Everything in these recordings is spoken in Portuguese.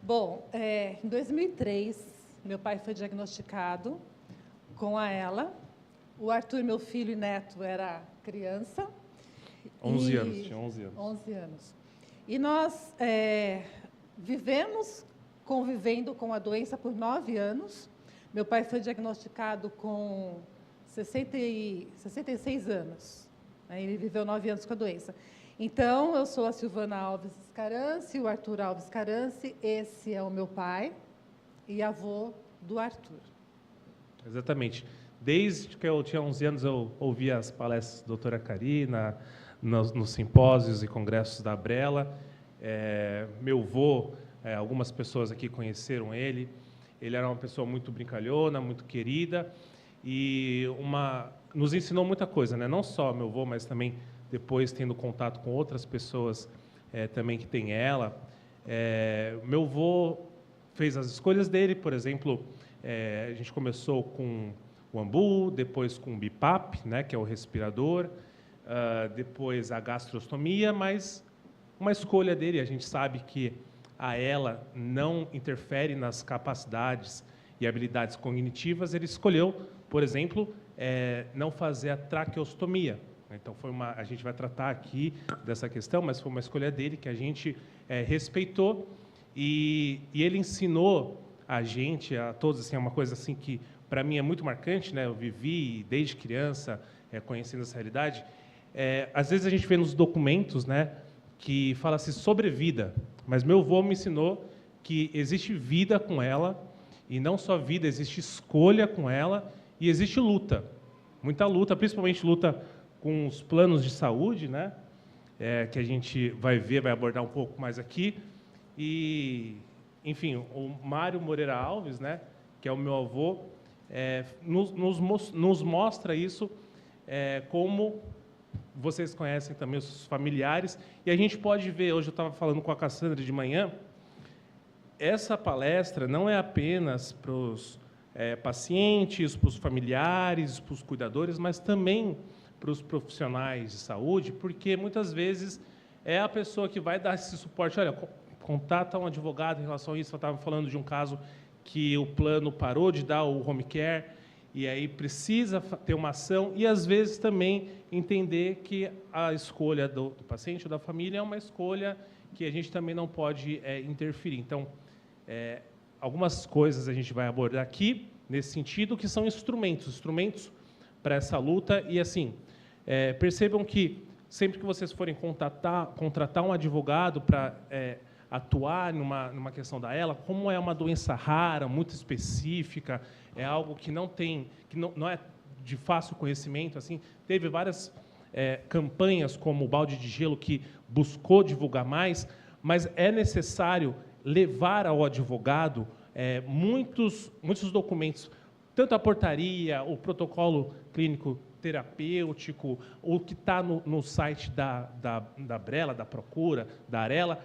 Bom, em 2003, meu pai foi diagnosticado com a ELA. O Arthur, meu filho e neto, era criança. 11 anos, tinha 11 anos. 11 anos. E nós vivemos convivendo com a doença por 9 anos. Meu pai foi diagnosticado com 66 anos. Ele viveu 9 anos com a doença. Então, eu sou a Silvana Alves Scarance, o Arthur Alves Scarance. Esse é o meu pai e avô do Arthur. Exatamente. Desde que eu tinha 11 anos, eu ouvia as palestras da doutora Karina, nos simpósios e congressos da Abrela. Meu avô, algumas pessoas aqui conheceram ele. Ele era uma pessoa muito brincalhona, muito querida, e nos ensinou muita coisa, né? Não só meu avô, mas também depois tendo contato com outras pessoas também que têm ela. Meu avô fez as escolhas dele, por exemplo, a gente começou com o AMBU, depois com o BIPAP, né, que é o respirador, depois a gastrostomia, mas uma escolha dele, a gente sabe que a ELA não interfere nas capacidades e habilidades cognitivas, ele escolheu, por exemplo, não fazer a traqueostomia. Então, a gente vai tratar aqui dessa questão, mas foi uma escolha dele que a gente respeitou, e ele ensinou a gente, a todos, assim, uma coisa assim que, para mim, é muito marcante, né? Eu vivi desde criança conhecendo essa realidade. Às vezes a gente vê nos documentos, né, que fala-se sobre vida, mas meu avô me ensinou que existe vida com ela, e não só vida, existe escolha com ela, e existe luta, muita luta, principalmente luta com os planos de saúde, né, que a gente vai abordar um pouco mais aqui. E, enfim, o Mário Moreira Alves, né, que é o meu avô, nos mostra isso, como vocês conhecem também os familiares, e a gente pode ver, hoje eu estava falando com a Cassandra de manhã, essa palestra não é apenas para os pacientes, para os familiares, para os cuidadores, mas também para os profissionais de saúde, porque muitas vezes é a pessoa que vai dar esse suporte. Olha, contata um advogado em relação a isso. Eu estava falando de um caso que o plano parou de dar o home care, e aí precisa ter uma ação, e às vezes também entender que a escolha do paciente ou da família é uma escolha que a gente também não pode interferir. Então, algumas coisas a gente vai abordar aqui, nesse sentido, que são instrumentos para essa luta. E, assim, percebam que sempre que vocês forem contratar um advogado para atuar numa questão da ELA, como é uma doença rara, muito específica, é algo que não é de fácil conhecimento, assim, teve várias campanhas, como o Balde de Gelo, que buscou divulgar mais, mas é necessário levar ao advogado muitos documentos, tanto a portaria, o protocolo clínico terapêutico, o que está no site da Abrela, da Procura, da Arela,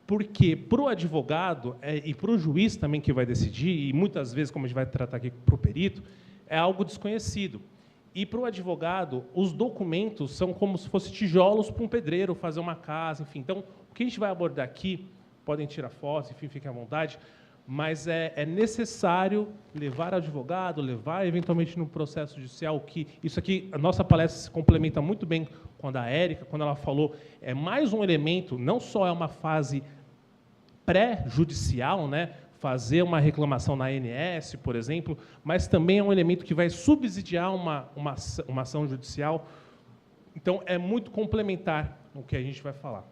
porque para o advogado e para o juiz também que vai decidir, e muitas vezes, como a gente vai tratar aqui para o perito, é algo desconhecido. E para o advogado, os documentos são como se fossem tijolos para um pedreiro fazer uma casa, enfim. Então, o que a gente vai abordar aqui, podem tirar fotos, enfim, fiquem à vontade, mas é necessário levar ao advogado, levar eventualmente no processo judicial, que isso aqui, a nossa palestra se complementa muito bem com a da Érica, quando ela falou, é mais um elemento, não só é uma fase pré-judicial, né, fazer uma reclamação na ANS, por exemplo, mas também é um elemento que vai subsidiar uma ação judicial. Então, é muito complementar o que a gente vai falar.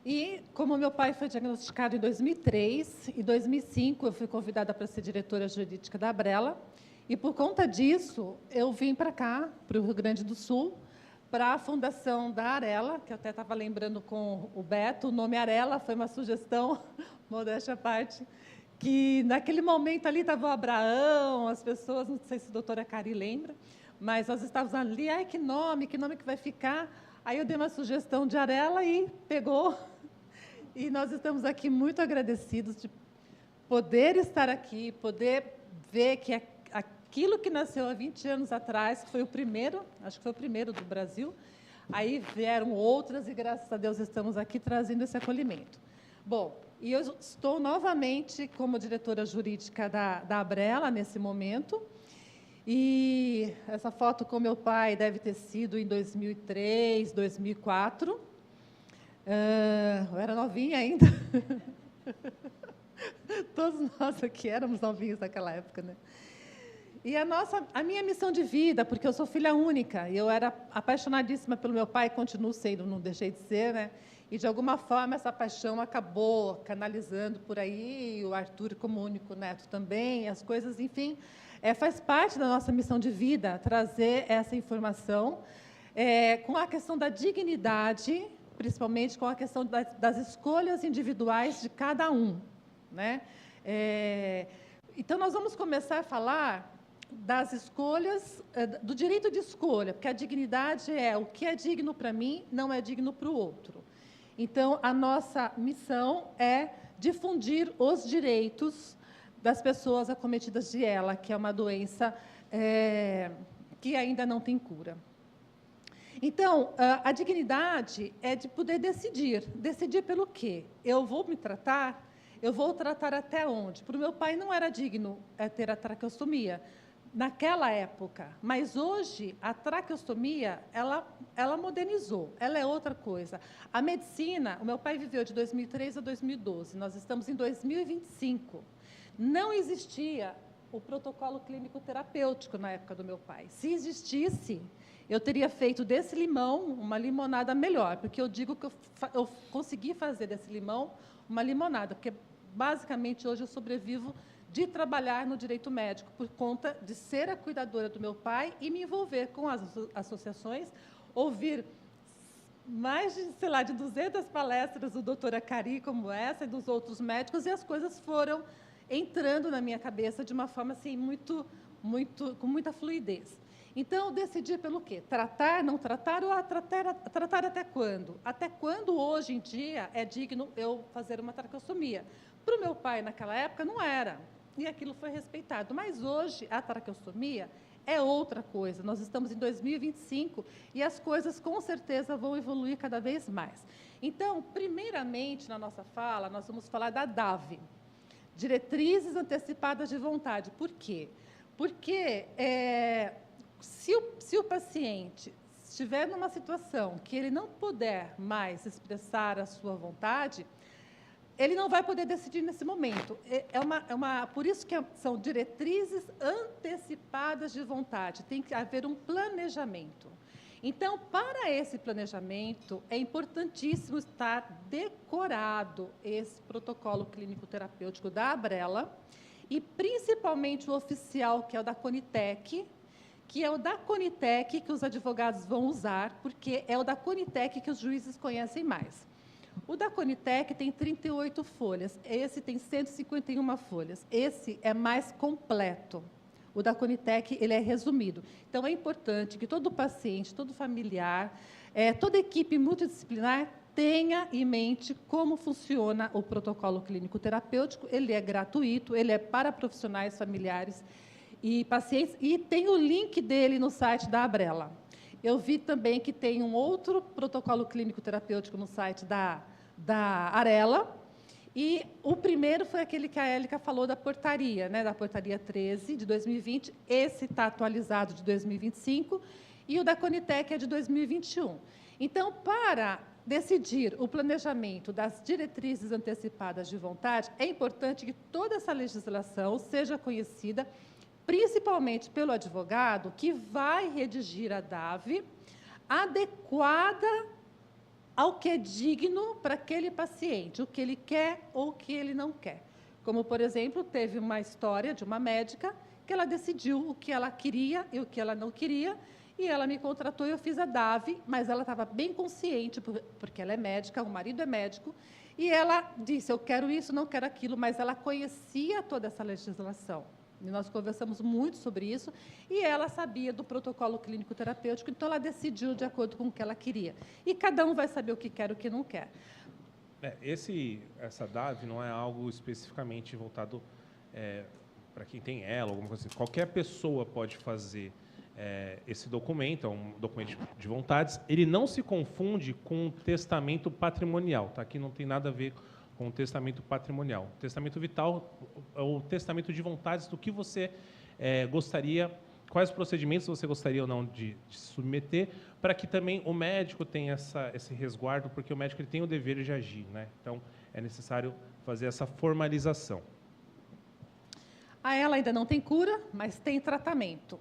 E, como meu pai foi diagnosticado em 2003, em 2005 eu fui convidada para ser diretora jurídica da Abrela, e, por conta disso, eu vim para cá, para o Rio Grande do Sul, para a fundação da Arela, que eu até estava lembrando com o Beto, o nome Arela foi uma sugestão, modéstia à parte, que naquele momento ali estava o Abraão, as pessoas, não sei se a doutora Cari lembra, mas nós estávamos ali, ai, que nome que vai ficar? Aí eu dei uma sugestão de Arela e pegou. E nós estamos aqui muito agradecidos de poder estar aqui, poder ver que aquilo que nasceu há 20 anos atrás, que foi o primeiro, acho que foi o primeiro do Brasil, aí vieram outras e, graças a Deus, estamos aqui trazendo esse acolhimento. Bom, E eu estou novamente como diretora jurídica da Abrela, nesse momento. E essa foto com meu pai deve ter sido em 2003, 2004. Eu era novinha ainda. Todos nós aqui éramos novinhos naquela época, né? E a minha missão de vida, porque eu sou filha única, e eu era apaixonadíssima pelo meu pai, continuo sendo, não deixei de ser, né? E, de alguma forma, essa paixão acabou canalizando por aí, o Arthur como único neto também, as coisas, enfim, faz parte da nossa missão de vida, trazer essa informação com a questão da dignidade, principalmente com a questão das escolhas individuais de cada um, né? Então, nós vamos começar a falar das escolhas, do direito de escolha, porque a dignidade é o que é digno para mim, não é digno para o outro. Então, a nossa missão é difundir os direitos das pessoas acometidas de ELA, que é uma doença que ainda não tem cura. Então, a dignidade é de poder decidir. Decidir pelo quê? Eu vou me tratar? Eu vou tratar até onde? Para o meu pai não era digno ter a traqueostomia naquela época, mas hoje a traqueostomia ela modernizou, ela é outra coisa. A medicina, o meu pai viveu de 2003 a 2012, nós estamos em 2025. Não existia o protocolo clínico terapêutico na época do meu pai. Se existisse, eu teria feito desse limão uma limonada melhor, porque eu digo que eu consegui fazer desse limão uma limonada, porque basicamente hoje eu sobrevivo de trabalhar no direito médico, por conta de ser a cuidadora do meu pai e me envolver com as associações, ouvir mais de, sei lá, de 200 palestras do doutor Acari, como essa, e dos outros médicos, e as coisas foram entrando na minha cabeça de uma forma assim, com muita fluidez. Então, decidir pelo quê? Tratar, não tratar, ou tratar até quando? Até quando, hoje em dia, é digno eu fazer uma traqueostomia? Para o meu pai, naquela época, não era. E aquilo foi respeitado. Mas hoje, a traqueostomia é outra coisa. Nós estamos em 2025 e as coisas, com certeza, vão evoluir cada vez mais. Então, primeiramente, na nossa fala, nós vamos falar da DAV, Diretrizes Antecipadas de Vontade. Por quê? Porque se o paciente estiver numa situação que ele não puder mais expressar a sua vontade, ele não vai poder decidir nesse momento. Por isso que são diretrizes antecipadas de vontade. Tem que haver um planejamento. Então, para esse planejamento, é importantíssimo estar decorado esse protocolo clínico terapêutico da Abrela, e principalmente o oficial, que é o da Conitec, que é o da Conitec que os advogados vão usar, porque é o da Conitec que os juízes conhecem mais. O da Conitec tem 38 folhas, esse tem 151 folhas. Esse é mais completo. O da Conitec, ele é resumido. Então, é importante que todo paciente, todo familiar, toda equipe multidisciplinar tenha em mente como funciona o protocolo clínico terapêutico. Ele é gratuito, ele é para profissionais, familiares e pacientes, e tem o link dele no site da Abrela. Eu vi também que tem um outro protocolo clínico terapêutico no site da Arela, e o primeiro foi aquele que a Élica falou da portaria, né, da portaria 13 de 2020, esse está atualizado de 2025, e o da Conitec é de 2021. Então, para decidir o planejamento das diretrizes antecipadas de vontade, é importante que toda essa legislação seja conhecida, principalmente pelo advogado, que vai redigir a DAV, adequada ao que é digno para aquele paciente, o que ele quer ou o que ele não quer. Como, por exemplo, teve uma história de uma médica que ela decidiu o que ela queria e o que ela não queria, e ela me contratou e eu fiz a DAV, mas ela estava bem consciente, porque ela é médica, o marido é médico, e ela disse, eu quero isso, não quero aquilo, mas ela conhecia toda essa legislação. E nós conversamos muito sobre isso, e ela sabia do protocolo clínico terapêutico, então ela decidiu de acordo com o que ela queria. E cada um vai saber o que quer e o que não quer. Essa DAV não é algo especificamente voltado para quem tem ela, alguma coisa assim. Qualquer pessoa pode fazer esse documento, é um documento de vontades. Ele não se confunde com testamento patrimonial, tá? Aqui não tem nada a ver com o testamento patrimonial. O testamento vital é o testamento de vontades do que você gostaria, quais procedimentos você gostaria ou não de submeter, para que também o médico tenha esse resguardo, porque o médico ele tem o dever de agir, né? Então, é necessário fazer essa formalização. Ela ainda não tem cura, mas tem tratamento.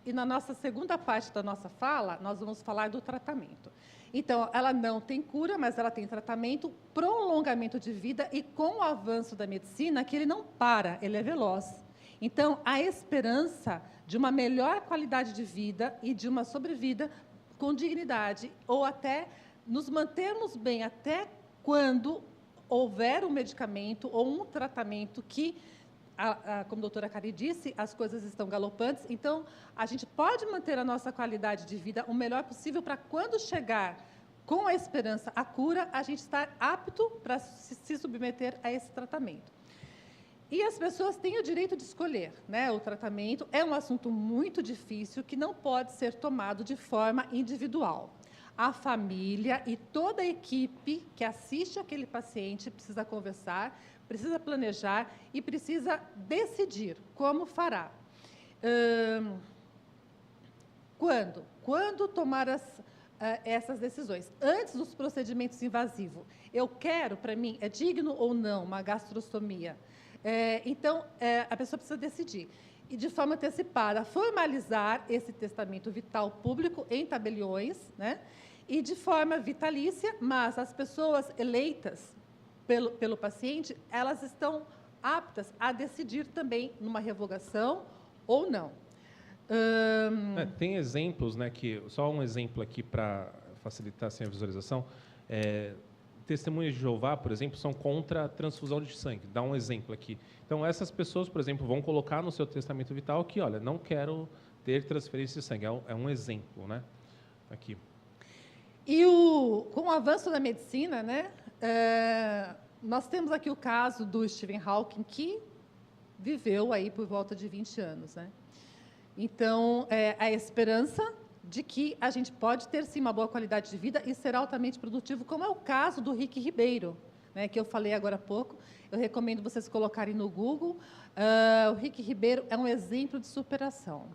E na nossa segunda parte da nossa fala, nós vamos falar do tratamento. Então, ela não tem cura, mas ela tem tratamento, prolongamento de vida e com o avanço da medicina, que ele não para, ele é veloz. Então, a esperança de uma melhor qualidade de vida e de uma sobrevida com dignidade, ou até nos mantermos bem até quando houver um medicamento ou um tratamento que, como a doutora Cari disse, as coisas estão galopantes, então a gente pode manter a nossa qualidade de vida o melhor possível para quando chegar com a esperança a cura, a gente estar apto para se submeter a esse tratamento. E as pessoas têm o direito de escolher, né? O tratamento é um assunto muito difícil que não pode ser tomado de forma individual. A família e toda a equipe que assiste aquele paciente precisa conversar, precisa planejar e precisa decidir como fará. Quando? Quando tomar essas decisões? Antes dos procedimentos invasivos. Eu quero, para mim, é digno ou não uma gastrostomia? Então, a pessoa precisa decidir. E, de forma antecipada, formalizar esse testamento vital público em tabeliões, né? E de forma vitalícia, mas as pessoas eleitas pelo paciente, elas estão aptas a decidir também numa revogação ou não. Tem exemplos, né, só um exemplo aqui para facilitar assim, a visualização. Testemunhas de Jeová, por exemplo, são contra a transfusão de sangue. Dá um exemplo aqui. Então, essas pessoas, por exemplo, vão colocar no seu testamento vital que, olha, não quero ter transferência de sangue. É um exemplo, né? Aqui. E com o avanço da medicina, né, nós temos aqui o caso do Stephen Hawking, que viveu aí por volta de 20 anos, né? Então, a esperança de que a gente pode ter, sim, uma boa qualidade de vida e ser altamente produtivo, como é o caso do Rick Ribeiro, né, que eu falei agora há pouco. Eu recomendo vocês colocarem no Google. O Rick Ribeiro é um exemplo de superação.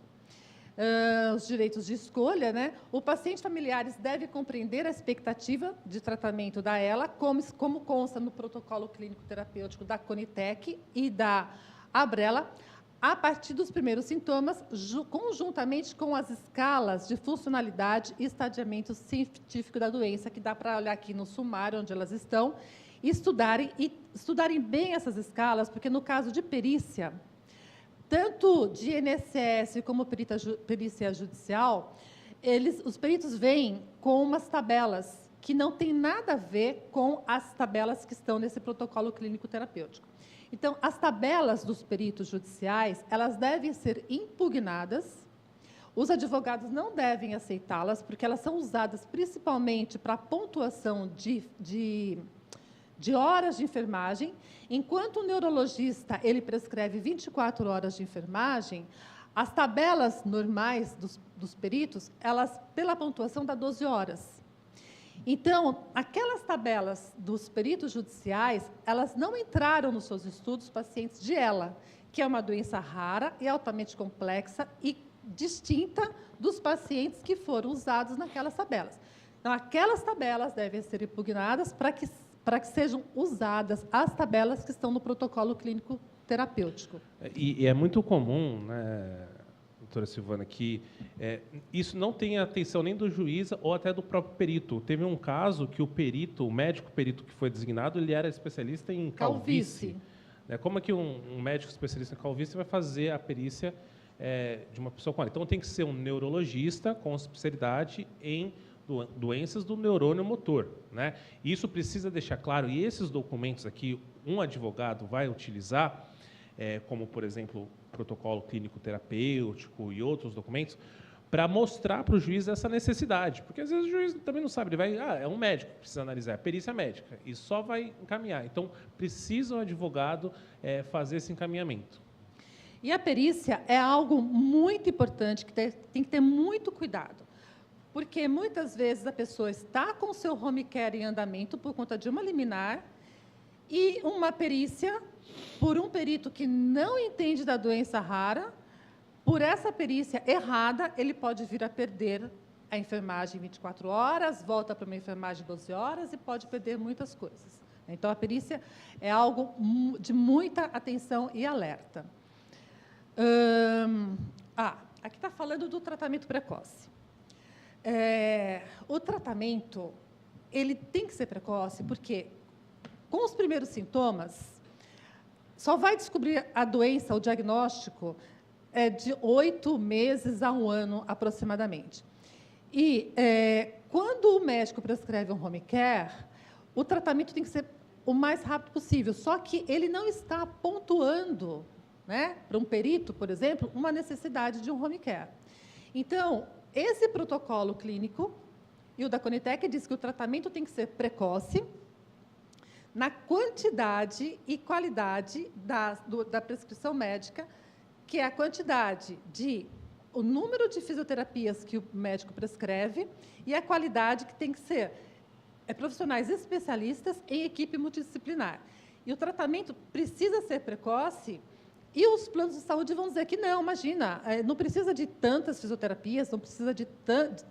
Os direitos de escolha, né? O paciente familiares deve compreender a expectativa de tratamento da ELA, como consta no protocolo clínico terapêutico da Conitec e da Abrela, a partir dos primeiros sintomas, conjuntamente com as escalas de funcionalidade e estadiamento científico da doença, que dá para olhar aqui no sumário, onde elas estão, e estudarem bem essas escalas, porque no caso de perícia, tanto de INSS como perícia judicial, os peritos vêm com umas tabelas que não têm nada a ver com as tabelas que estão nesse protocolo clínico terapêutico. Então, as tabelas dos peritos judiciais, elas devem ser impugnadas. Os advogados não devem aceitá-las, porque elas são usadas principalmente para pontuação de horas de enfermagem. Enquanto o neurologista ele prescreve 24 horas de enfermagem, as tabelas normais dos peritos, elas, pela pontuação, dá 12 horas. Então, aquelas tabelas dos peritos judiciais, elas não entraram nos seus estudos pacientes de ELA, que é uma doença rara e altamente complexa e distinta dos pacientes que foram usados naquelas tabelas. Então, aquelas tabelas devem ser impugnadas para que sejam usadas as tabelas que estão no protocolo clínico terapêutico. E é muito comum, né, doutora Silvana, que isso não tem atenção nem do juiz ou até do próprio perito. Teve um caso que o médico perito que foi designado, ele era especialista em calvície. Como é que um médico especialista em calvície vai fazer a perícia de uma pessoa com ela? Então, tem que ser um neurologista com especialidade em doenças do neurônio motor, né? Isso precisa deixar claro, e esses documentos aqui, um advogado vai utilizar, como, por exemplo, protocolo clínico terapêutico e outros documentos, para mostrar para o juiz essa necessidade. Porque, às vezes, o juiz também não sabe, ele vai, é um médico que precisa analisar, a perícia médica, e só vai encaminhar. Então, precisa o advogado fazer esse encaminhamento. E a perícia é algo muito importante, que tem que ter muito cuidado. Porque, muitas vezes, a pessoa está com o seu home care em andamento por conta de uma liminar e uma perícia por um perito que não entende da doença rara. Por essa perícia errada, ele pode vir a perder a enfermagem em 24 horas, volta para uma enfermagem de 12 horas e pode perder muitas coisas. Então, a perícia é algo de muita atenção e alerta. Aqui está falando do tratamento precoce. O tratamento ele tem que ser precoce, porque, com os primeiros sintomas, só vai descobrir a doença, o diagnóstico, de 8 meses a 1 ano, aproximadamente. E, quando o médico prescreve um home care, o tratamento tem que ser o mais rápido possível, só que ele não está pontuando, né, para um perito, por exemplo, uma necessidade de um home care. Então, esse protocolo clínico, e o da Conitec diz que o tratamento tem que ser precoce, na quantidade e qualidade da prescrição médica, que é a quantidade o número de fisioterapias que o médico prescreve e a qualidade que tem que ser profissionais especialistas em equipe multidisciplinar. E o tratamento precisa ser precoce, e os planos de saúde vão dizer que não, imagina, não precisa de tantas fisioterapias, não precisa de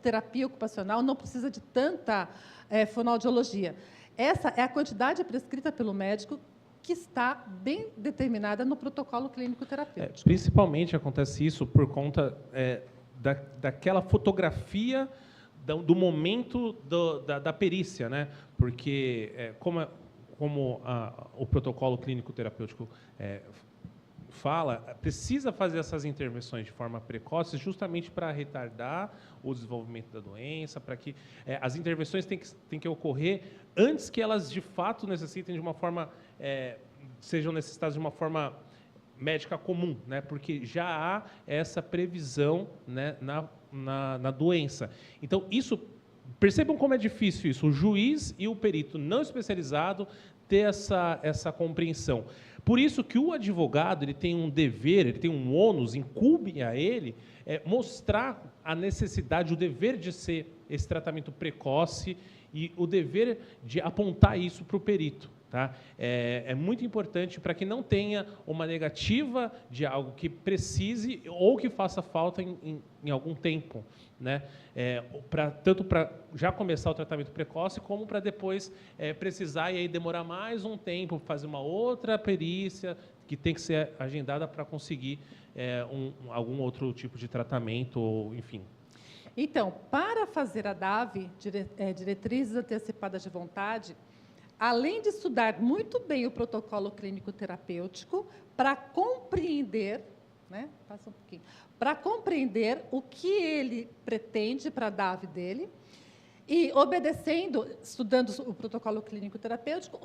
terapia ocupacional, não precisa de tanta fonoaudiologia. Essa é a quantidade prescrita pelo médico, que está bem determinada no protocolo clínico terapêutico. Principalmente acontece isso por conta daquela fotografia do momento da perícia, né? Porque, como o protocolo clínico terapêutico fala, precisa fazer essas intervenções de forma precoce, justamente para retardar o desenvolvimento da doença, para que as intervenções têm que ocorrer antes que elas, de fato, necessitem de uma forma, sejam necessitadas de uma forma médica comum, né? Porque já há essa previsão, né, na doença. Então, percebam como é difícil isso, o juiz e o perito não especializado ter essa compreensão. Por isso que o advogado ele tem um dever, ele tem um ônus, incumbe a ele mostrar a necessidade, o dever de ser esse tratamento precoce e o dever de apontar isso para o perito. Tá? É muito importante para que não tenha uma negativa de algo que precise ou que faça falta em algum tempo, né? Tanto para já começar o tratamento precoce, como para depois precisar e aí demorar mais um tempo, fazer uma outra perícia que tem que ser agendada para conseguir algum outro tipo de tratamento, ou, enfim. Então, para fazer a DAV, Diretrizes Antecipadas de Vontade, além de estudar muito bem o protocolo clínico terapêutico, para compreender, né, passa um pouquinho, para compreender o que ele pretende para a DAV dele, e estudando o protocolo clínico terapêutico,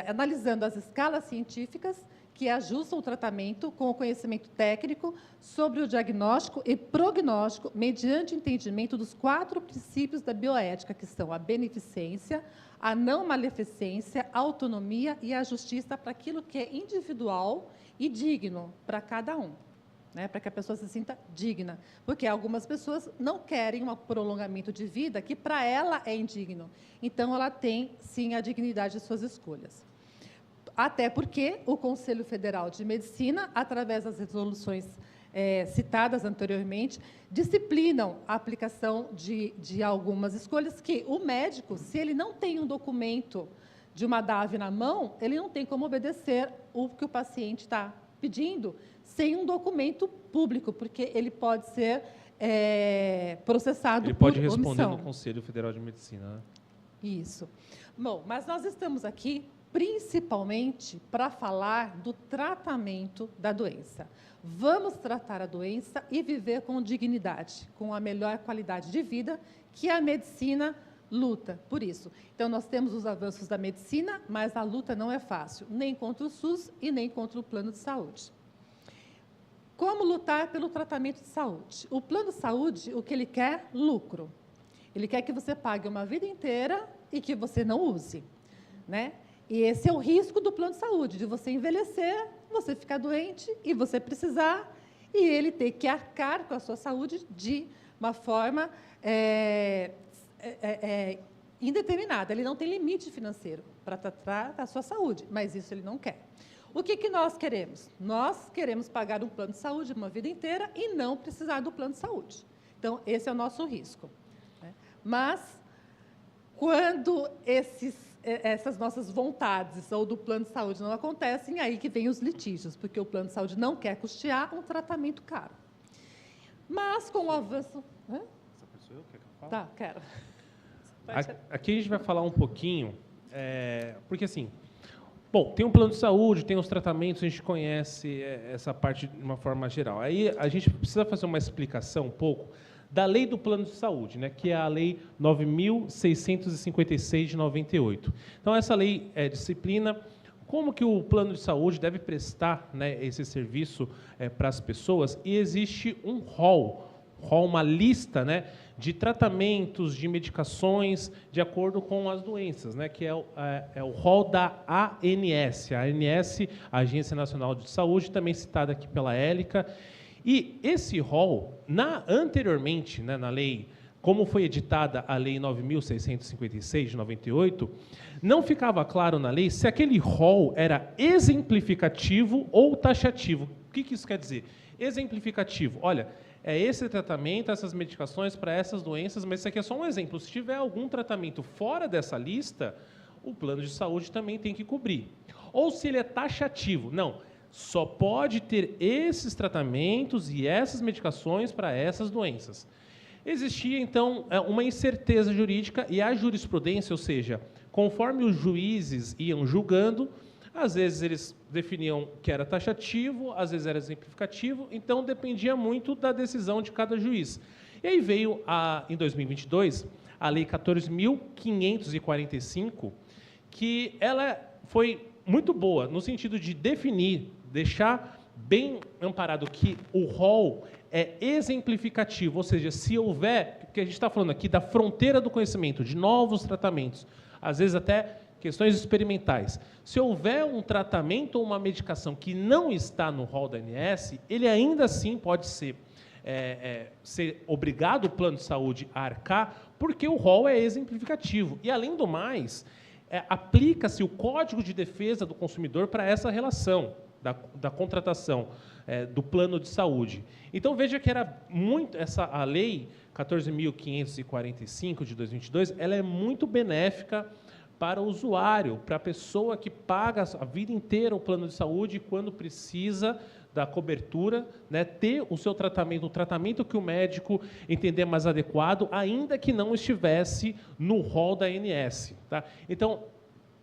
analisando as escalas científicas que ajustam o tratamento com o conhecimento técnico sobre o diagnóstico e prognóstico, mediante entendimento dos 4 princípios da bioética, que são a beneficência, a não maleficência, a autonomia e a justiça para aquilo que é individual e digno para cada um, né? Para que a pessoa se sinta digna. Porque algumas pessoas não querem um prolongamento de vida que, para ela, é indigno. Então, ela tem, sim, a dignidade de suas escolhas. Até porque o Conselho Federal de Medicina, através das resoluções citadas anteriormente, disciplinam a aplicação de algumas escolhas que o médico, se ele não tem um documento de uma DAV na mão, ele não tem como obedecer o que o paciente está pedindo sem um documento público, porque ele pode ser processado por omissão. Ele pode responder no Conselho Federal de Medicina, né? Isso. Bom, mas nós estamos aqui principalmente para falar do tratamento da doença. Vamos tratar a doença e viver com dignidade, com a melhor qualidade de vida que a medicina luta por isso. Então, nós temos os avanços da medicina, mas a luta não é fácil, nem contra o SUS e nem contra o plano de saúde. Como lutar pelo tratamento de saúde? O plano de saúde, o que ele quer? Lucro. Ele quer que você pague uma vida inteira e que você não use, né? E esse é o risco do plano de saúde, de você envelhecer, você ficar doente e você precisar, e ele ter que arcar com a sua saúde de uma forma indeterminada. Ele não tem limite financeiro para tratar a sua saúde, mas isso ele não quer. O que nós queremos? Nós queremos pagar um plano de saúde uma vida inteira e não precisar do plano de saúde. Então, esse é o nosso risco. Mas, quando essas nossas vontades ou do plano de saúde não acontecem, aí que vem os litígios, porque o plano de saúde não quer custear um tratamento caro. Mas, com o avanço... Essa pessoa quer que eu fale? Tá, quero. Aqui a gente vai falar um pouquinho, porque assim, bom, tem um plano de saúde, tem os tratamentos, a gente conhece essa parte de uma forma geral. Aí a gente precisa fazer uma explicação um pouco da lei do plano de saúde, né, que é a lei 9.656 de 98. Então, essa lei disciplina como que o plano de saúde deve prestar, né, esse serviço para as pessoas, e existe um rol, uma lista, né, de tratamentos, de medicações, de acordo com as doenças, né, que é o rol da ANS. A ANS, a Agência Nacional de Saúde, também citada aqui pela Élica. E esse rol, anteriormente, né, na lei, como foi editada a Lei 9.656, de 98, não ficava claro na lei se aquele rol era exemplificativo ou taxativo. O que isso quer dizer? Exemplificativo. Olha, é esse tratamento, essas medicações para essas doenças, mas isso aqui é só um exemplo. Se tiver algum tratamento fora dessa lista, o plano de saúde também tem que cobrir. Ou se ele é taxativo. Não, só pode ter esses tratamentos e essas medicações para essas doenças. Existia, então, uma incerteza jurídica e a jurisprudência, ou seja, conforme os juízes iam julgando, às vezes eles definiam que era taxativo, às vezes era exemplificativo, então dependia muito da decisão de cada juiz. E aí veio, em 2022, a Lei 14.545, que ela foi muito boa, no sentido de definir, deixar bem amparado que o rol é exemplificativo, ou seja, se houver, porque a gente está falando aqui da fronteira do conhecimento, de novos tratamentos, às vezes até questões experimentais. Se houver um tratamento ou uma medicação que não está no rol da ANS, ele ainda assim pode ser obrigado o plano de saúde a arcar, porque o rol é exemplificativo. E, além do mais, aplica-se o Código de Defesa do Consumidor para essa relação da contratação do plano de saúde. Então, veja que era muito a lei 14.545 de 2022, ela é muito benéfica para o usuário, para a pessoa que paga a vida inteira o plano de saúde e, quando precisa da cobertura, né, ter o seu tratamento, o tratamento que o médico entender mais adequado, ainda que não estivesse no rol da ANS. Tá? Então,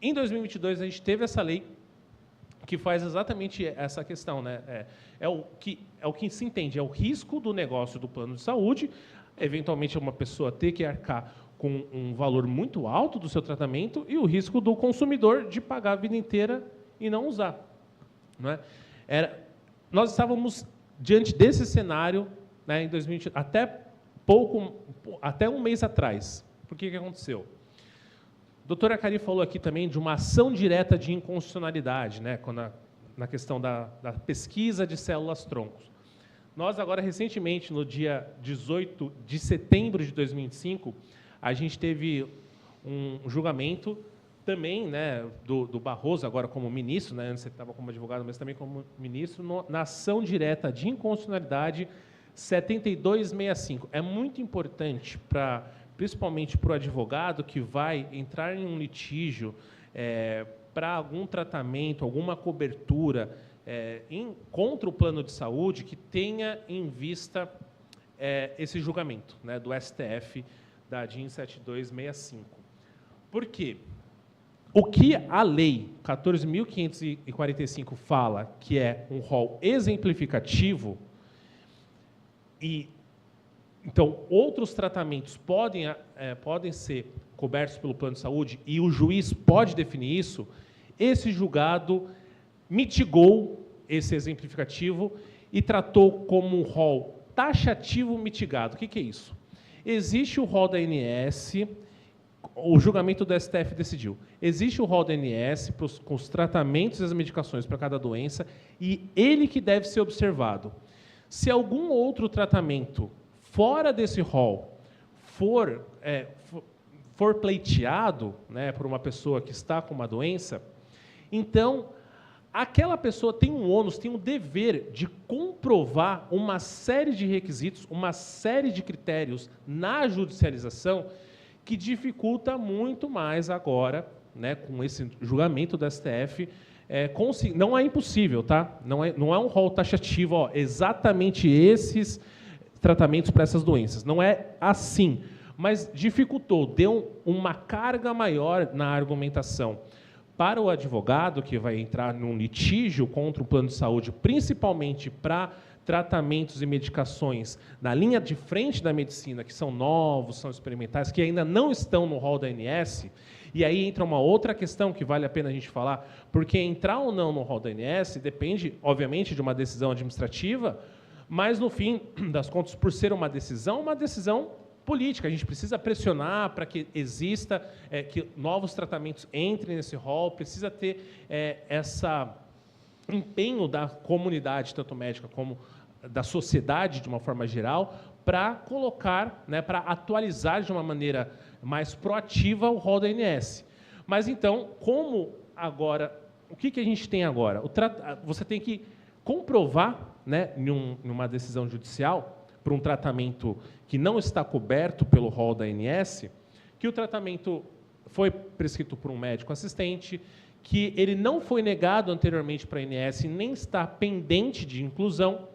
em 2022, a gente teve essa lei que faz exatamente essa questão, né? É o que se entende, é o risco do negócio do plano de saúde, eventualmente uma pessoa ter que arcar com um valor muito alto do seu tratamento, e o risco do consumidor de pagar a vida inteira e não usar. Não é? Nós estávamos diante desse cenário, né, em 2020, até um mês atrás. Por que aconteceu? A doutora Cari falou aqui também de uma ação direta de inconstitucionalidade, né, na questão da pesquisa de células-troncos. Nós, agora, recentemente, no dia 18 de setembro de 2025, a gente teve um julgamento também, né, do Barroso, agora como ministro, né, antes ele estava como advogado, mas também como ministro, na ação direta de inconstitucionalidade 7265. É muito importante, principalmente para o advogado que vai entrar em um litígio para algum tratamento, alguma cobertura contra o plano de saúde, que tenha em vista esse julgamento, né, do STF, da DIN 7265. Por quê? O que a Lei 14.545 fala, que é um rol exemplificativo, então, outros tratamentos podem ser cobertos pelo plano de saúde, e o juiz pode definir isso, esse julgado mitigou esse exemplificativo e tratou como um rol taxativo mitigado. O que é isso? Existe o rol da ANS, o julgamento do STF decidiu. Existe o rol da ANS com os tratamentos e as medicações para cada doença, e ele que deve ser observado. Se algum outro tratamento fora desse rol for pleiteado, né, por uma pessoa que está com uma doença, então aquela pessoa tem um ônus, tem um dever de comprovar uma série de requisitos, uma série de critérios na judicialização que dificulta muito mais agora, né, com esse julgamento do STF. Não é impossível, tá? Não é um rol taxativo, ó, exatamente esses tratamentos para essas doenças. Não é assim, mas dificultou, deu uma carga maior na argumentação para o advogado que vai entrar num litígio contra o plano de saúde, principalmente para tratamentos e medicações na linha de frente da medicina, que são novos, são experimentais, que ainda não estão no rol da ANS. E aí entra uma outra questão que vale a pena a gente falar, porque entrar ou não no rol da ANS depende, obviamente, de uma decisão administrativa, mas, no fim das contas, por ser uma decisão política. A gente precisa pressionar para que exista, que novos tratamentos entrem nesse rol, precisa ter esse empenho da comunidade, tanto médica como da sociedade, de uma forma geral, para colocar, né, para atualizar de uma maneira mais proativa o rol da ANS. Mas, então, como agora, o que a gente tem agora? Você tem que comprovar, né, numa decisão judicial, para um tratamento que não está coberto pelo rol da ANS, que o tratamento foi prescrito por um médico assistente, que ele não foi negado anteriormente para a ANS, nem está pendente de inclusão,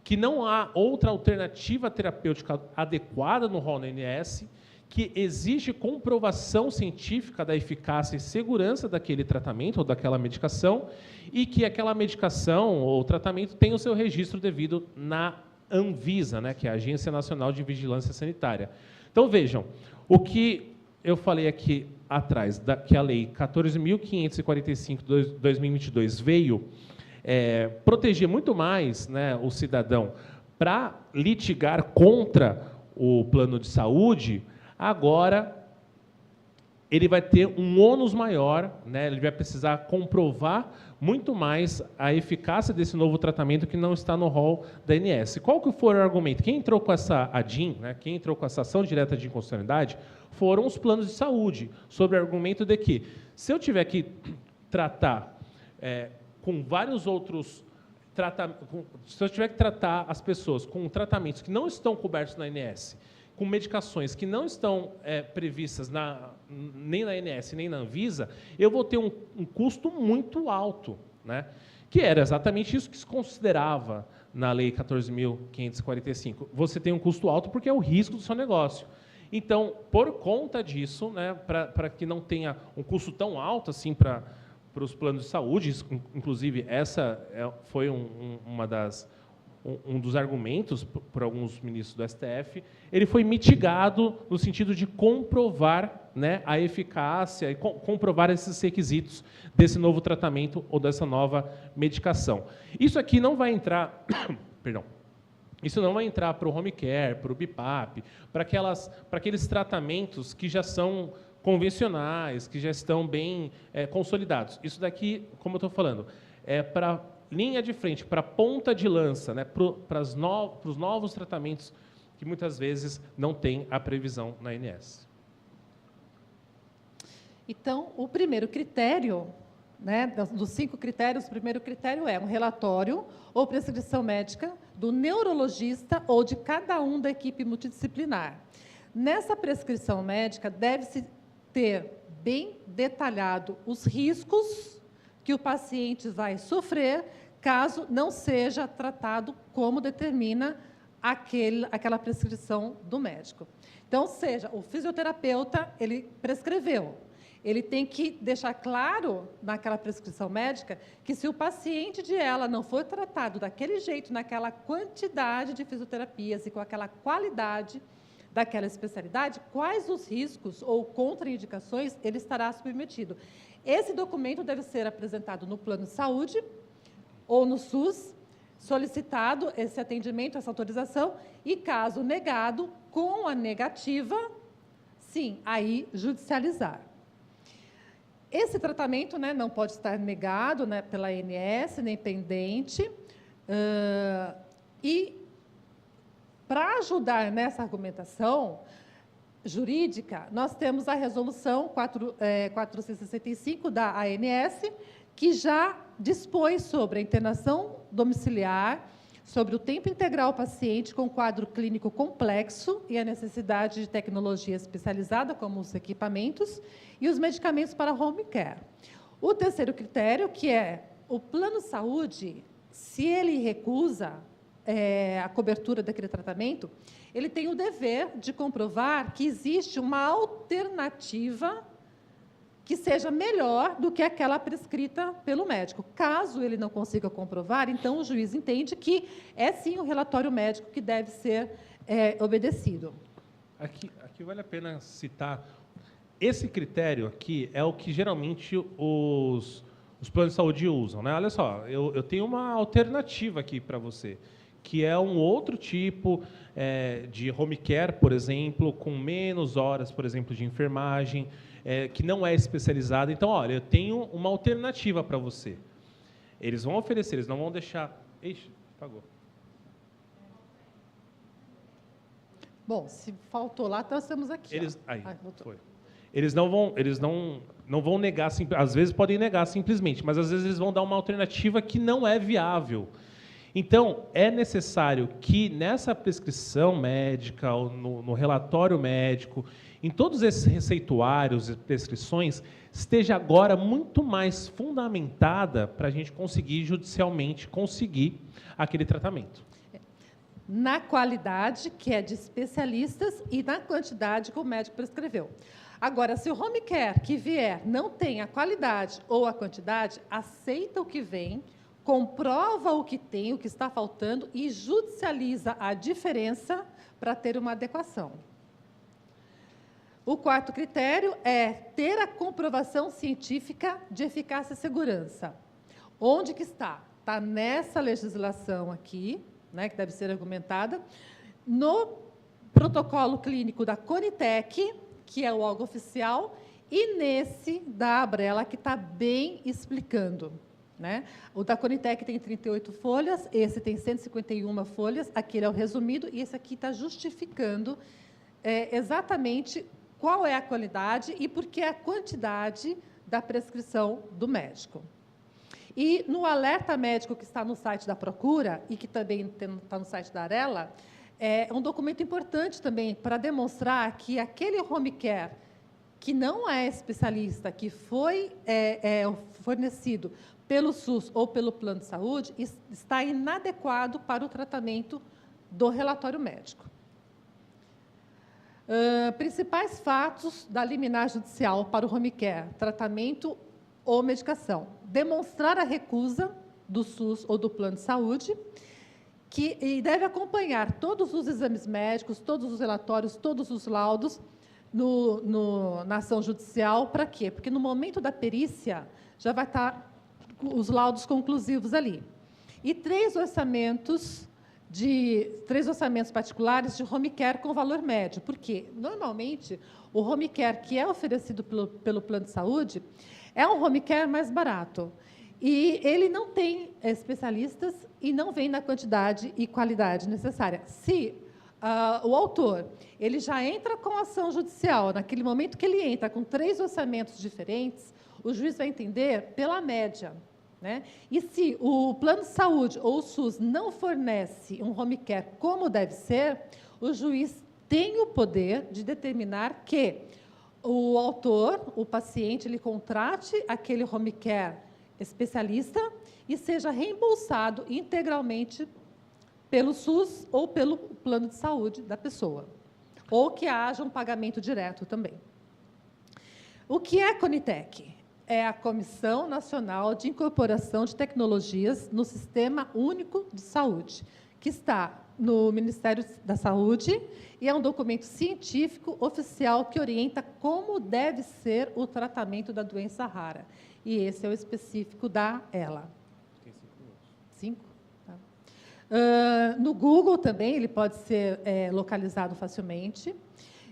que não há outra alternativa terapêutica adequada no rol da ANS, que exige comprovação científica da eficácia e segurança daquele tratamento ou daquela medicação, e que aquela medicação ou tratamento tem o seu registro devido na Anvisa, né, que é a Agência Nacional de Vigilância Sanitária. Então, vejam, o que eu falei aqui atrás, que a Lei 14.545 de 2022 veio proteger muito mais, né, o cidadão para litigar contra o plano de saúde, agora ele vai ter um ônus maior, né, ele vai precisar comprovar muito mais a eficácia desse novo tratamento que não está no rol da ANS. Qual que foi o argumento? Quem entrou com essa ADIM, né, quem entrou com essa ação direta de inconstitucionalidade, foram os planos de saúde, sobre o argumento de que, se eu tiver que tratar com vários outros se eu tiver que tratar as pessoas com tratamentos que não estão cobertos na ANS, com medicações que não estão previstas nem na ANS, nem na Anvisa, eu vou ter um custo muito alto, né? Que era exatamente isso que se considerava na Lei 14.545. Você tem um custo alto porque é o risco do seu negócio. Então, por conta disso, né, para que não tenha um custo tão alto assim para os planos de saúde, inclusive essa foi um dos argumentos por alguns ministros do STF, ele foi mitigado no sentido de comprovar, né, a eficácia e comprovar esses requisitos desse novo tratamento ou dessa nova medicação. Isso aqui não vai entrar, perdão, isso não vai entrar para o home care, para o BIPAP, para aqueles tratamentos que já são convencionais, que já estão bem consolidados. Isso daqui, como eu estou falando, é para linha de frente, para a ponta de lança, né, para os novos tratamentos que muitas vezes não tem a previsão na ANS. Então, o primeiro critério, né, dos 5 critérios, o primeiro critério é um relatório ou prescrição médica do neurologista ou de cada um da equipe multidisciplinar. Nessa prescrição médica, deve-se ter bem detalhado os riscos que o paciente vai sofrer caso não seja tratado como determina aquela prescrição do médico. Então, seja, o fisioterapeuta, ele prescreveu. Ele tem que deixar claro naquela prescrição médica que se o paciente de ela não for tratado daquele jeito, naquela quantidade de fisioterapias e com aquela qualidade daquela especialidade, quais os riscos ou contraindicações ele estará submetido. Esse documento deve ser apresentado no plano de saúde ou no SUS, solicitado esse atendimento, essa autorização, e caso negado, com a negativa, sim, aí judicializar. Esse tratamento, né, não pode estar negado, né, pela ANS, nem pendente, e para ajudar nessa argumentação, jurídica, nós temos a resolução 465 da ANS, que já dispõe sobre a internação domiciliar, sobre o tempo integral paciente com quadro clínico complexo e a necessidade de tecnologia especializada, como os equipamentos, e os medicamentos para home care. O terceiro critério, que é o plano de saúde, se ele recusa a cobertura daquele tratamento, ele tem o dever de comprovar que existe uma alternativa que seja melhor do que aquela prescrita pelo médico. Caso ele não consiga comprovar, então o juiz entende que é sim o relatório médico que deve ser obedecido. Aqui vale a pena citar, esse critério aqui é o que geralmente os planos de saúde usam, né? Olha só, eu tenho uma alternativa aqui para você, que é um outro tipo de home care, por exemplo, com menos horas, por exemplo, de enfermagem, que não é especializada. Então, olha, eu tenho uma alternativa para você. Eles vão oferecer, eles não vão deixar... Ixi, apagou. Bom, se faltou lá, nós estamos aqui. Foi. Eles não vão negar, às vezes podem negar simplesmente, mas às vezes eles vão dar uma alternativa que não é viável. Então, é necessário que nessa prescrição médica, no relatório médico, em todos esses receituários e prescrições, esteja agora muito mais fundamentada para a gente conseguir judicialmente conseguir aquele tratamento. Na qualidade, que é de especialistas, e na quantidade que o médico prescreveu. Agora, se o home care que vier não tem a qualidade ou a quantidade, aceita o que vem, comprova o que tem, o que está faltando e judicializa a diferença para ter uma adequação. O quarto critério é ter a comprovação científica de eficácia e segurança. Onde que está? Está nessa legislação aqui, né, que deve ser argumentada, no protocolo clínico da Conitec, que é o órgão oficial, e nesse da Abrela, que está bem explicando. Né? O da Conitec tem 38 folhas, esse tem 151 folhas, aquele é o resumido, e esse aqui está justificando exatamente qual é a qualidade e por que a quantidade da prescrição do médico. E no alerta médico que está no site da Procura, e que também está no site da Arela, é um documento importante também para demonstrar que aquele home care que não é especialista, que foi fornecido pelo SUS ou pelo plano de saúde, está inadequado para o tratamento do relatório médico. Principais fatos da liminar judicial para o home care: tratamento ou medicação. Demonstrar a recusa do SUS ou do plano de saúde, e deve acompanhar todos os exames médicos, todos os relatórios, todos os laudos na ação judicial. Para quê? Porque no momento da perícia já vai estar os laudos conclusivos ali. E três orçamentos particulares de home care com valor médio. Porque, normalmente, o home care que é oferecido pelo plano de saúde é um home care mais barato. E ele não tem especialistas e não vem na quantidade e qualidade necessária. Se o autor ele já entra com ação judicial, naquele momento que ele entra com 3 orçamentos diferentes, o juiz vai entender pela média. Né? E se o plano de saúde ou o SUS não fornece um home care como deve ser, o juiz tem o poder de determinar que o autor, o paciente, ele contrate aquele home care especialista e seja reembolsado integralmente pelo SUS ou pelo plano de saúde da pessoa, ou que haja um pagamento direto também. O que é a Conitec? É a Comissão Nacional de Incorporação de Tecnologias no Sistema Único de Saúde, que está no Ministério da Saúde, e é um documento científico oficial que orienta como deve ser o tratamento da doença rara. E esse é o específico da ELA. Tem 5 minutos. 5? Tá. No Google também, ele pode ser localizado facilmente.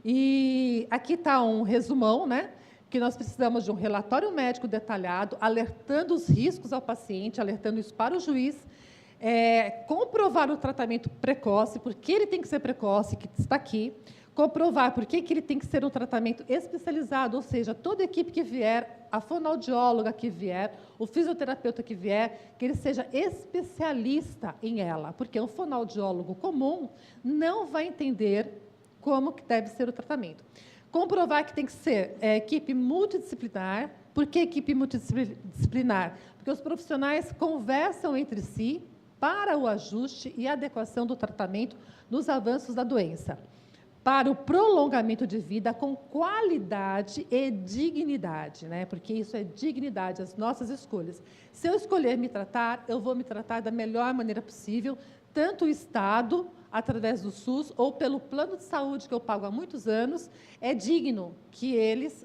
E aqui está um resumão, né? Que nós precisamos de um relatório médico detalhado, alertando os riscos ao paciente, alertando isso para o juiz, comprovar o tratamento precoce, porque ele tem que ser precoce, que está aqui, Comprovar por que ele tem que ser um tratamento especializado, ou seja, toda equipe que vier, a fonoaudióloga que vier, o fisioterapeuta que vier, que ele seja especialista em ela, porque um fonoaudiólogo comum não vai entender como que deve ser o tratamento. Comprovar que tem que ser equipe multidisciplinar. Por que equipe multidisciplinar? Porque os profissionais conversam entre si para o ajuste e adequação do tratamento nos avanços da doença, para o prolongamento de vida com qualidade e dignidade, né? Porque isso é dignidade, as nossas escolhas. Se eu escolher me tratar, eu vou me tratar da melhor maneira possível, tanto o Estado, através do SUS, ou pelo plano de saúde que eu pago há muitos anos, é digno que eles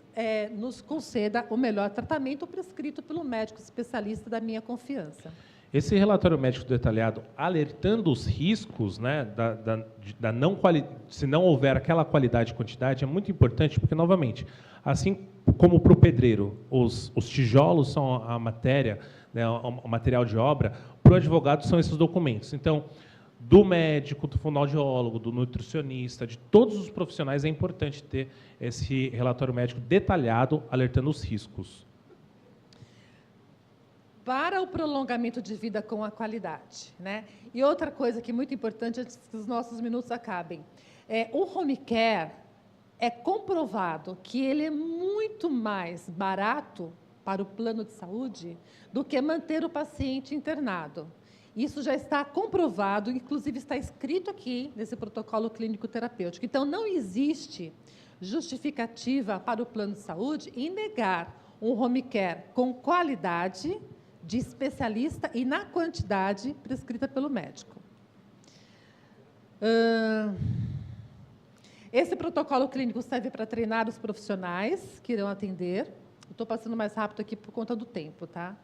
nos conceda o melhor tratamento prescrito pelo médico especialista da minha confiança. Esse relatório médico detalhado, alertando os riscos, né, se não houver aquela qualidade e quantidade, é muito importante, porque, novamente, assim como para o pedreiro, os tijolos são a matéria, né, o material de obra, para o advogado são esses documentos. Então, do médico, do fonoaudiólogo, do nutricionista, de todos os profissionais, é importante ter esse relatório médico detalhado, alertando os riscos. Para o prolongamento de vida com a qualidade, né? E outra coisa que é muito importante, antes que os nossos minutos acabem, o home care é comprovado que ele é muito mais barato para o plano de saúde do que manter o paciente internado. Isso já está comprovado, inclusive está escrito aqui nesse protocolo clínico terapêutico. Então, não existe justificativa para o plano de saúde em negar um home care com qualidade, de especialista e na quantidade prescrita pelo médico. Esse protocolo clínico serve para treinar os profissionais que irão atender. Estou passando mais rápido aqui por conta do tempo, tá?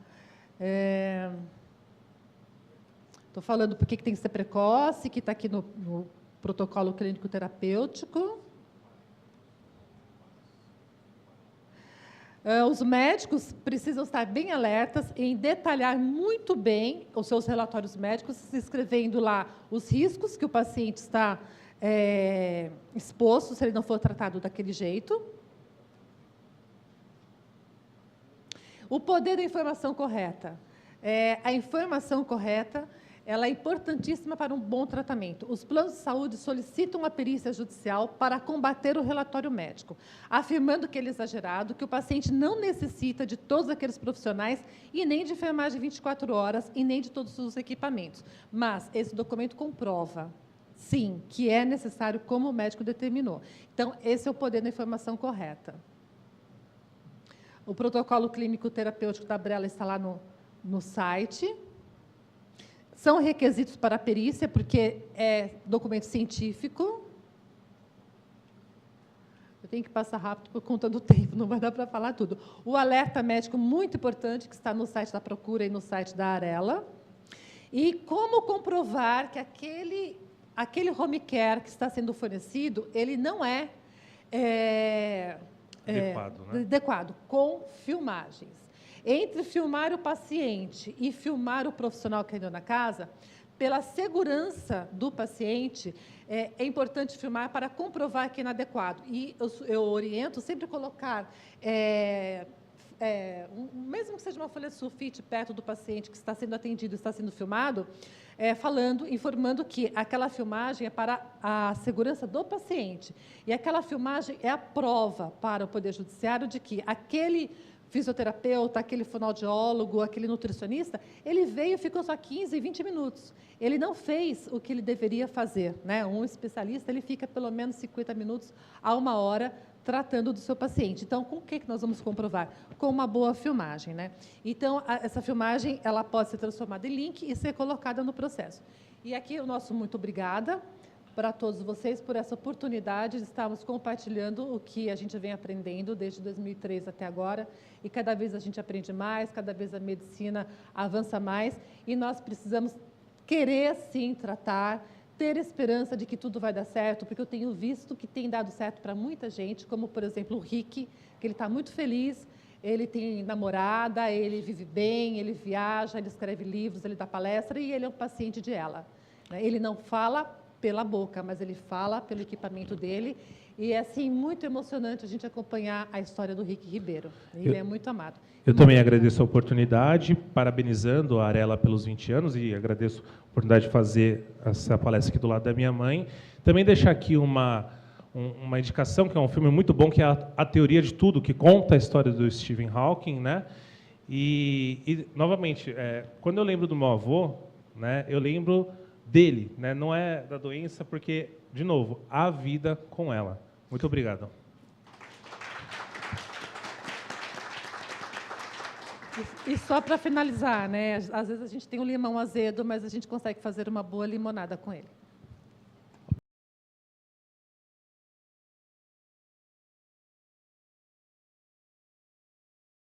Estou falando por que tem que ser precoce, que está aqui no protocolo clínico terapêutico. Os médicos precisam estar bem alertas em detalhar muito bem os seus relatórios médicos, escrevendo lá os riscos que o paciente está exposto, se ele não for tratado daquele jeito. O poder da informação correta. A informação correta, ela é importantíssima para um bom tratamento. Os planos de saúde solicitam a perícia judicial para combater o relatório médico, afirmando que ele é exagerado, que o paciente não necessita de todos aqueles profissionais e nem de enfermagem 24 horas e nem de todos os equipamentos. Mas esse documento comprova, sim, que é necessário como o médico determinou. Então, esse é o poder da informação correta. O protocolo clínico terapêutico da Brella está lá no site. São requisitos para a perícia, porque é documento científico. Eu tenho que passar rápido por conta do tempo, não vai dar para falar tudo. O alerta médico, muito importante, que está no site da Procura e no site da Arela. E como comprovar que aquele home care que está sendo fornecido, ele não é adequado, com filmagens. Entre filmar o paciente e filmar o profissional que ainda na casa, pela segurança do paciente, é importante filmar para comprovar que é inadequado. E eu oriento sempre colocar, mesmo que seja uma folha de sulfite perto do paciente que está sendo atendido, está sendo filmado, informando que aquela filmagem é para a segurança do paciente. E aquela filmagem é a prova para o Poder Judiciário de que aquele fisioterapeuta, aquele fonoaudiólogo, aquele nutricionista, ele veio e ficou só 15, 20 minutos. Ele não fez o que ele deveria fazer, né? Um especialista, ele fica pelo menos 50 minutos a 1 hora tratando do seu paciente. Então, com o que nós vamos comprovar? Com uma boa filmagem, né? Então, essa filmagem, ela pode ser transformada em link e ser colocada no processo. E aqui o nosso muito obrigada para todos vocês por essa oportunidade de estarmos compartilhando o que a gente vem aprendendo desde 2003 até agora, e cada vez a gente aprende mais, cada vez a medicina avança mais, e nós precisamos querer, sim, tratar, ter esperança de que tudo vai dar certo, porque eu tenho visto que tem dado certo para muita gente, como, por exemplo, o Rick, que ele está muito feliz, ele tem namorada, ele vive bem, ele viaja, ele escreve livros, ele dá palestra, e ele é um paciente de ela. Ele não fala pela boca, mas ele fala pelo equipamento dele. E é assim, muito emocionante a gente acompanhar a história do Rick Ribeiro. Ele é muito amado. Eu também agradeço a oportunidade, parabenizando a Arela pelos 20 anos e agradeço a oportunidade de fazer essa palestra aqui do lado da minha mãe. Também deixar aqui uma indicação, que é um filme muito bom, que é a Teoria de Tudo, que conta a história do Stephen Hawking, né? E novamente, quando eu lembro do meu avô, né, eu lembro dele, né? Não é da doença, porque, de novo, a vida com ela. Muito obrigado. E só para finalizar, né? Às vezes a gente tem um limão azedo, mas a gente consegue fazer uma boa limonada com ele.